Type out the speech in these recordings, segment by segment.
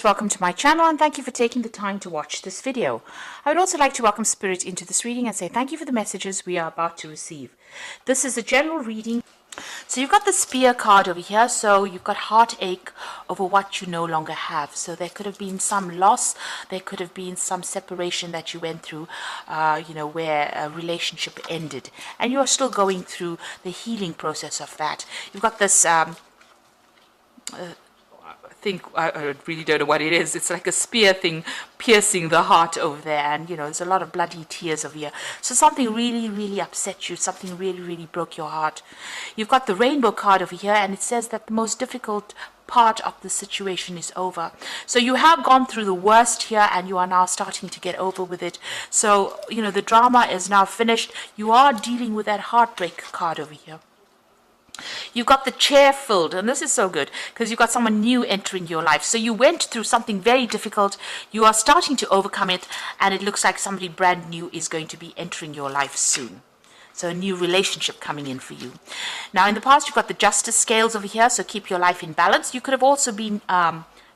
Welcome to my channel and thank you for taking the time to watch this video. I would also like to welcome Spirit into this reading and say thank you for the messages we are about to receive. This is a general reading. So you've got the Spear card over here, so you've got heartache over what you no longer have. So there could have been some loss, there could have been some separation that you went through, where a relationship ended. And you're still going through the healing process of that. You've got this I really don't know what it is. It's like a spear thing piercing the heart over there, and there's a lot of bloody tears over here. So something really upset you, something really broke your heart. You've got the Rainbow card over here, and it says that the most difficult part of the situation is over. So you have gone through the worst here and you are now starting to get over with it. So the drama is now finished. You are dealing with that heartbreak card over here. You've got the chair filled, and this is so good because you've got someone new entering your life. So you went through something very difficult, you are starting to overcome it, and it looks like somebody brand new is going to be entering your life soon. So a new relationship coming in for you. Now in the past you've got the Justice scales over here, so keep your life in balance. You could have also been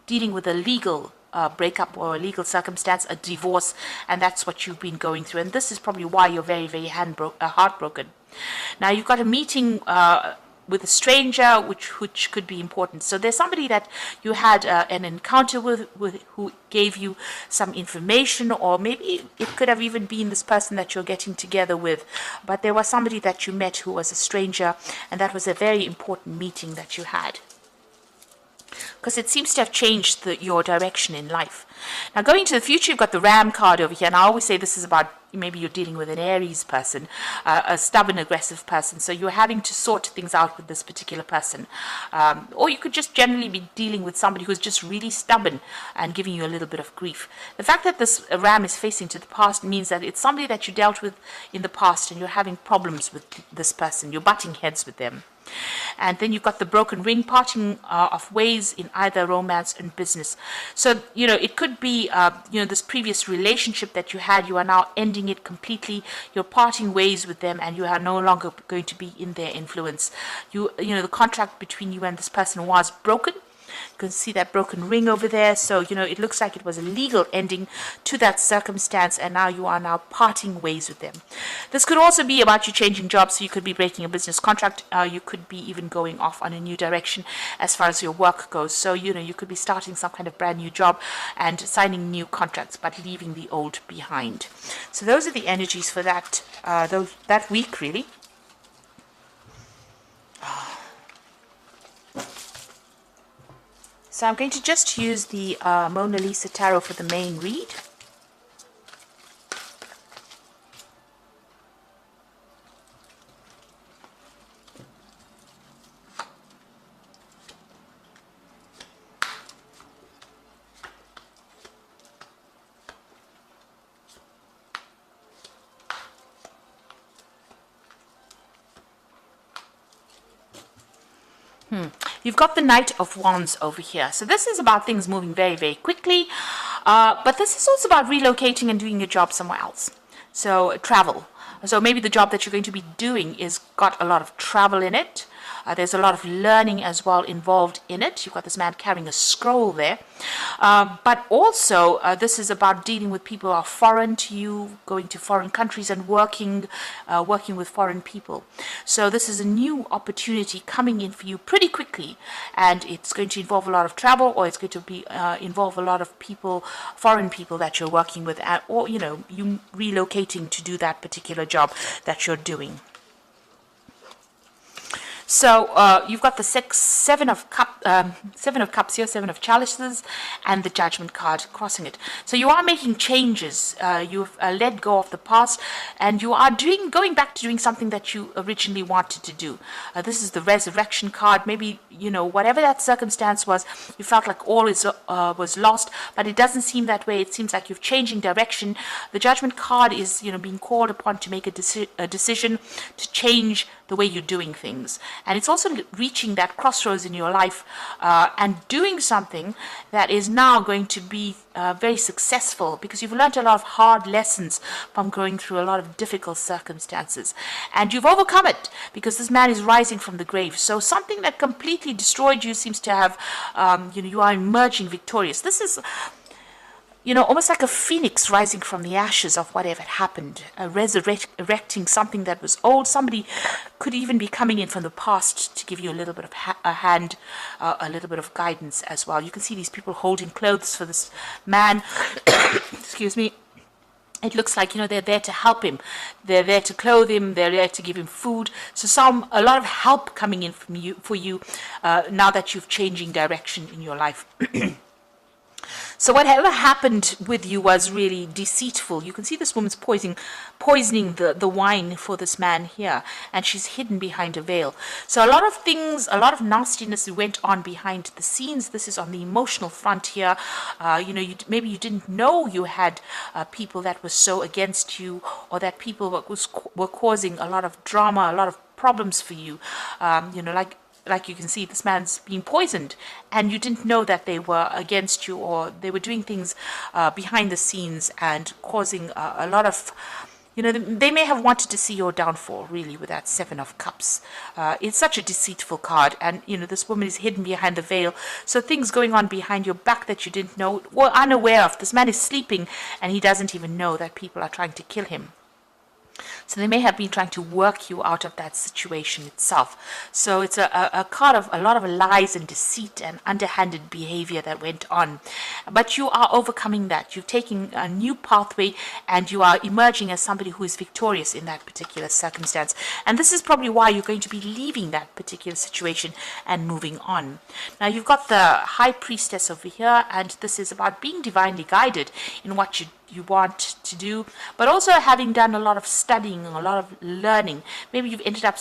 dealing with a legal breakup or a legal circumstance, a divorce, and that's what you've been going through, and this is probably why you're very heartbroken. Now you've got a meeting with a stranger, which could be important. So there's somebody that you had an encounter with who gave you some information, or maybe it could have even been this person that you're getting together with. But there was somebody that you met who was a stranger, and that was a very important meeting that you had, because it seems to have changed your direction in life. Now going to the future, you've got the Ram card over here, and I always say this is about maybe you're dealing with an Aries person, a stubborn, aggressive person, so you're having to sort things out with this particular person. Or you could just generally be dealing with somebody who's just really stubborn and giving you a little bit of grief. The fact that this Ram is facing to the past means that it's somebody that you dealt with in the past and you're having problems with this person, you're butting heads with them. And then you've got the Broken Ring, parting of ways in either romance and business. So it could be this previous relationship that you had, you are now ending it completely, you're parting ways with them, and you are no longer going to be in their influence. The contract between you and this person was broken. You can see that broken ring over there. So it looks like it was a legal ending to that circumstance, and now you are parting ways with them. This could also be about you changing jobs, so you could be breaking a business contract. You could be even going off on a new direction as far as your work goes. So you could be starting some kind of brand new job and signing new contracts, but leaving the old behind. So those are the energies for that week, really. So I'm going to just use the Mona Lisa Tarot for the main read. You've got the Knight of Wands over here. So this is about things moving very quickly. But this is also about relocating and doing your job somewhere else. So travel. So maybe the job that you're going to be doing is got a lot of travel in it. There's a lot of learning as well involved in it. You've got this man carrying a scroll there. But also, this is about dealing with people who are foreign to you, going to foreign countries and working with foreign people. So this is a new opportunity coming in for you pretty quickly. And it's going to involve a lot of travel, or it's going to be involve a lot of people, foreign people that you're working with, or, you relocating to do that particular job that you're doing. So you've got the Seven of Cups here, Seven of Chalices, and the Judgment card crossing it. So you are making changes. You've let go of the past, and you are going back to doing something that you originally wanted to do. This is the Resurrection card. Maybe whatever that circumstance was, you felt like all was lost, but it doesn't seem that way. It seems like you're changing direction. The Judgment card is being called upon to make a decision to change the way you're doing things. And it's also reaching that crossroads in your life and doing something that is now going to be very successful, because you've learned a lot of hard lessons from going through a lot of difficult circumstances. And you've overcome it, because this man is rising from the grave. So something that completely destroyed you seems to have, you are emerging victorious. This is, almost like a phoenix rising from the ashes of whatever had happened, resurrecting something that was old. Somebody could even be coming in from the past to give you a little bit of a hand, a little bit of guidance as well. You can see these people holding clothes for this man. Excuse me. It looks like, they're there to help him. They're there to clothe him. They're there to give him food. So a lot of help coming in for you now that you've changing direction in your life. So whatever happened with you was really deceitful. You can see this woman's poisoning the wine for this man here, and she's hidden behind a veil. So a lot of things, a lot of nastiness went on behind the scenes. This is on the emotional front here. Maybe you didn't know you had people that were so against you, or that people were causing a lot of drama, a lot of problems for you. Like you can see, this man's being poisoned, and you didn't know that they were against you, or they were doing things behind the scenes and causing a lot of, they may have wanted to see your downfall, really, with that Seven of Cups. It's such a deceitful card, and, this woman is hidden behind the veil. So things going on behind your back that you didn't know, or unaware of. This man is sleeping, and he doesn't even know that people are trying to kill him. So they may have been trying to work you out of that situation itself. So it's a card of a lot of lies and deceit and underhanded behavior that went on. But you are overcoming that. You've taken a new pathway, and you are emerging as somebody who is victorious in that particular circumstance. And this is probably why you're going to be leaving that particular situation and moving on. Now you've got the High Priestess over here, and this is about being divinely guided in what you want to do, but also having done a lot of studying, a lot of learning. Maybe you've ended up,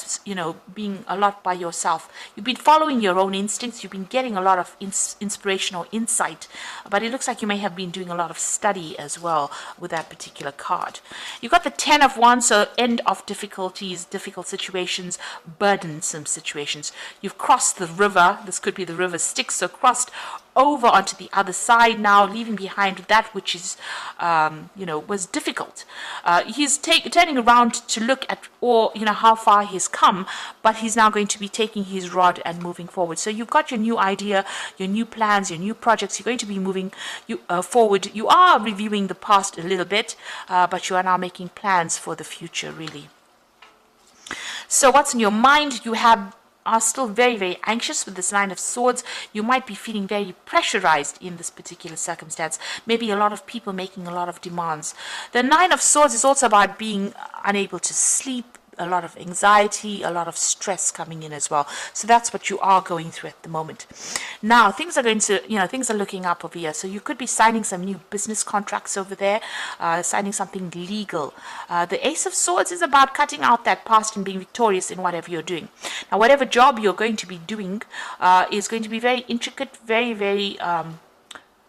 being a lot by yourself. You've been following your own instincts. You've been getting a lot of inspiration or insight, but it looks like you may have been doing a lot of study as well with that particular card. You've got the Ten of Wands, so end of difficulties, difficult situations, burdensome situations. You've crossed the river. This could be the river Styx, so crossed over onto the other side now, leaving behind that which is, was difficult. He's turning around to look at how far he's come, but he's now going to be taking his rod and moving forward. So you've got your new idea, your new plans, your new projects. You're going to be moving forward. You are reviewing the past a little bit, but you are now making plans for the future, really. So what's in your mind? You are still very, very anxious with this Nine of Swords. You might be feeling very pressurized in this particular circumstance. Maybe a lot of people making a lot of demands. The Nine of Swords is also about being unable to sleep, a lot of anxiety, a lot of stress coming in as well. So that's what you are going through at the moment. Now, things are looking up over here. So you could be signing some new business contracts over there, signing something legal. The Ace of Swords is about cutting out that past and being victorious in whatever you're doing. Now, whatever job you're going to be doing is going to be very intricate, very, very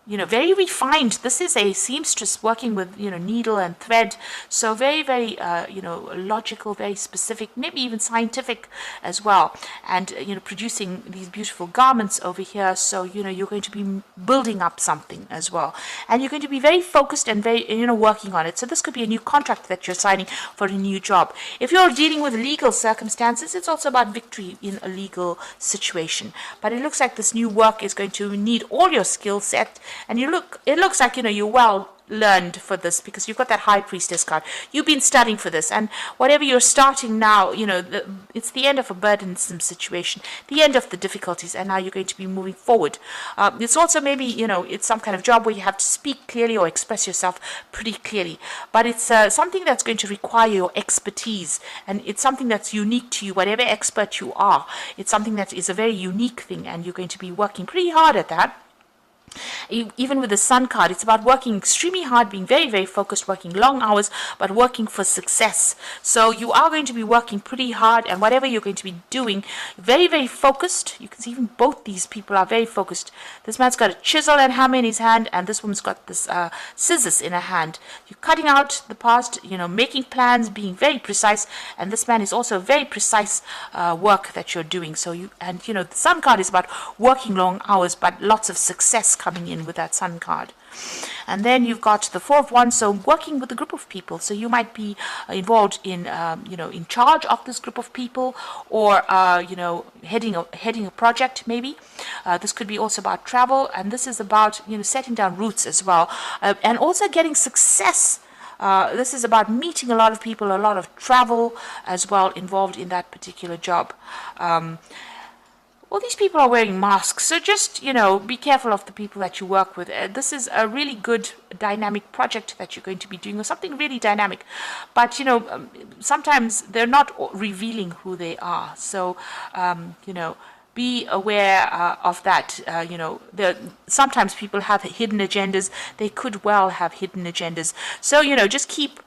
very refined. This is a seamstress working with, needle and thread. So very, very, logical, very specific, maybe even scientific as well. And, producing these beautiful garments over here. So, you're going to be building up something as well. And you're going to be very focused and very, working on it. So this could be a new contract that you're signing for a new job. If you're dealing with legal circumstances, it's also about victory in a legal situation. But it looks like this new work is going to need all your skill set. And it looks like, you're well learned for this, because you've got that High Priestess card. You've been studying for this, and whatever you're starting now, it's the end of a burdensome situation, the end of the difficulties, and now you're going to be moving forward. It's also maybe, it's some kind of job where you have to speak clearly or express yourself pretty clearly, but it's something that's going to require your expertise, and it's something that's unique to you, whatever expert you are. It's something that is a very unique thing, and you're going to be working pretty hard at that. Even with the Sun card, it's about working extremely hard, being very, very focused, working long hours, but working for success. So you are going to be working pretty hard, and whatever you're going to be doing, very, very focused. You can see even both these people are very focused. This man's got a chisel and hammer in his hand, and this woman's got this scissors in her hand. You're cutting out the past, making plans, being very precise, and this man is also very precise work that you're doing. So the Sun card is about working long hours, but lots of success coming in with that Sun card. And then you've got the Four of Wands, so working with a group of people. So you might be involved in, in charge of this group of people, or heading a project maybe. This could be also about travel, and this is about setting down roots as well, and also getting success. This is about meeting a lot of people, a lot of travel as well involved in that particular job. All these people are wearing masks, so just, be careful of the people that you work with. This is a really good dynamic project that you're going to be doing, or something really dynamic. But, sometimes they're not revealing who they are. So, be aware of that. Sometimes people have hidden agendas. They could well have hidden agendas. So, just keep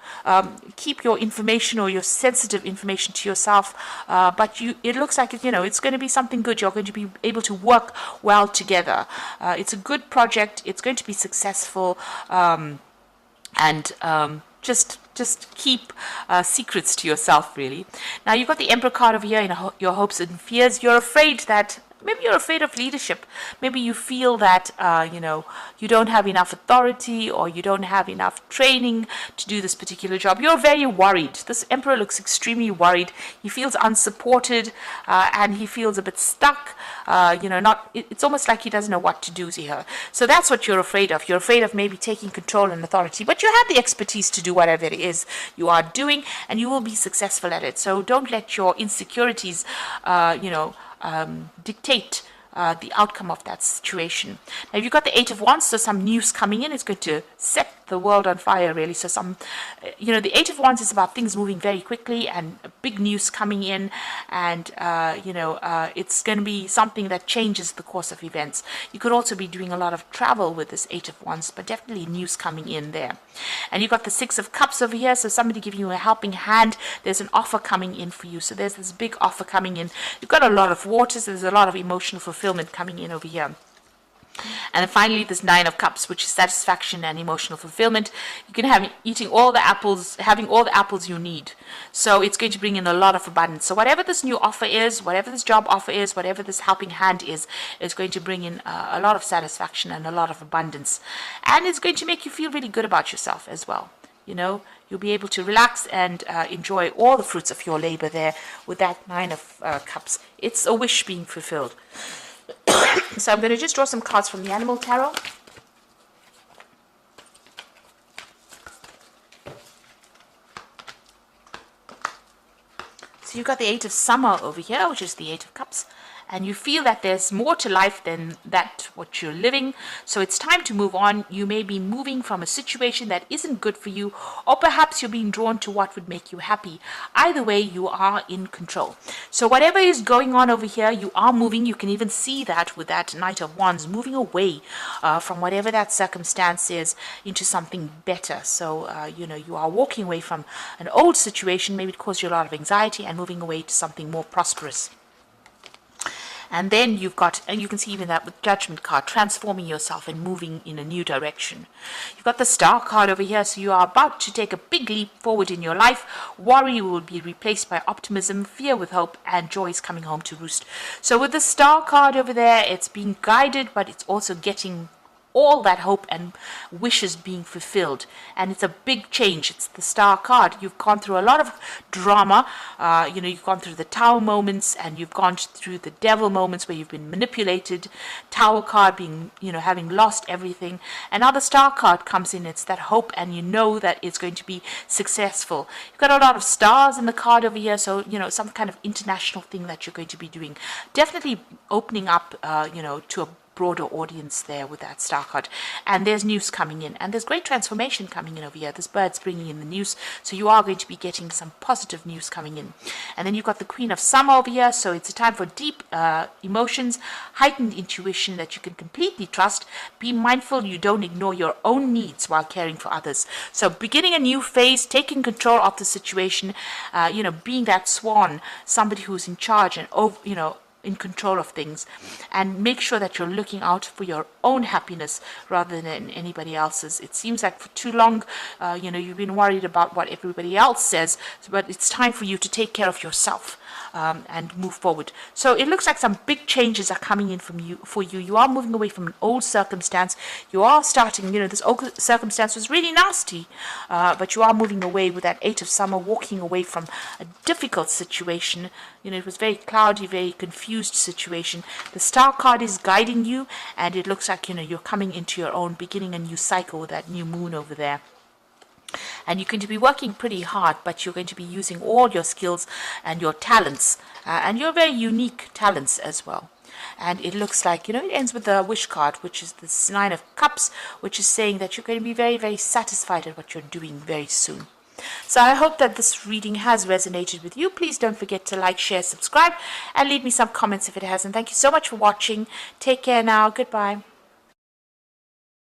your information or your sensitive information to yourself. But it looks like it's going to be something good. You're going to be able to work well together. It's a good project. It's going to be successful. Just keep secrets to yourself, really. Now, you've got the Emperor card over here in your hopes and fears. You're afraid that maybe you're afraid of leadership. Maybe you feel that, you don't have enough authority, or you don't have enough training to do this particular job. You're very worried. This Emperor looks extremely worried. He feels unsupported, and he feels a bit stuck. It's almost like he doesn't know what to do here. So that's what you're afraid of. You're afraid of maybe taking control and authority, but you have the expertise to do whatever it is you are doing, and you will be successful at it. So don't let your insecurities, dictate the outcome of that situation. Now, you've got the Eight of Wands, so some news coming in. It's going to set the world on fire, really. So the Eight of Wands is about things moving very quickly and big news coming in, and it's going to be something that changes the course of events. You could also be doing a lot of travel with this Eight of Wands, but definitely news coming in there. And you've got the Six of Cups over here, so somebody giving you a helping hand. There's an offer coming in for you, so there's this big offer coming in. You've got a lot of water, so there's a lot of emotional fulfillment coming in over here. And then finally, this Nine of Cups, which is satisfaction and emotional fulfillment. You can have having all the apples you need. So it's going to bring in a lot of abundance. So whatever this new offer is, whatever this job offer is, whatever this helping hand is going to bring in a lot of satisfaction and a lot of abundance. And it's going to make you feel really good about yourself as well. You'll be able to relax and enjoy all the fruits of your labor there with that Nine of Cups. It's a wish being fulfilled. So I'm going to just draw some cards from the Animal Tarot. So you've got the Eight of Summer over here, which is the Eight of Cups. And you feel that there's more to life than that what you're living. So it's time to move on. You may be moving from a situation that isn't good for you, or perhaps you're being drawn to what would make you happy. Either way, you are in control. So whatever is going on over here, you are moving. You can even see that with that Knight of Wands, moving away from whatever that circumstance is into something better. So, you are walking away from an old situation, maybe it caused you a lot of anxiety, and moving away to something more prosperous. And then you've got, and you can see even that with Judgment card, transforming yourself and moving in a new direction. You've got the Star card over here, so you are about to take a big leap forward in your life. Worry will be replaced by optimism, fear with hope, and joy is coming home to roost. So with the Star card over there, it's being guided, but it's also getting all that hope and wishes being fulfilled, and it's a big change. It's the Star card. You've gone through a lot of drama. You've gone through the Tower moments, and you've gone through the Devil moments where you've been manipulated. Tower card being, having lost everything, and now the Star card comes in. It's that hope, and you know that it's going to be successful. You've got a lot of stars in the card over here, so some kind of international thing that you're going to be doing. Definitely opening up, to a broader audience there with that star card. And there's news coming in, and there's great transformation coming in over here. This bird's bringing in the news, so you are going to be getting some positive news coming in. And then you've got the Queen of Summer over here, so it's a time for deep emotions, heightened intuition that you can completely trust. Be mindful you don't ignore your own needs while caring for others. So beginning a new phase, taking control of the situation, being that swan, somebody who's in charge and in control of things, and make sure that you're looking out for your own happiness rather than anybody else's. It seems like for too long, you've been worried about what everybody else says, but it's time for you to take care of yourself and move forward. So it looks like some big changes are coming in for you. You are moving away from an old circumstance. You are starting, this old circumstance was really nasty, but you are moving away with that Eight of Summer, walking away from a difficult situation. It was very cloudy, very confused situation. The Star card is guiding you, and it looks like, you're coming into your own, beginning a new cycle with that new moon over there. And you're going to be working pretty hard, but you're going to be using all your skills and your talents, and your very unique talents as well. And it looks like, it ends with the Wish card, which is this Nine of Cups, which is saying that you're going to be very, very satisfied at what you're doing very soon. So I hope that this reading has resonated with you. Please don't forget to like, share, subscribe, and leave me some comments if it has. And thank you so much for watching. Take care now. Goodbye.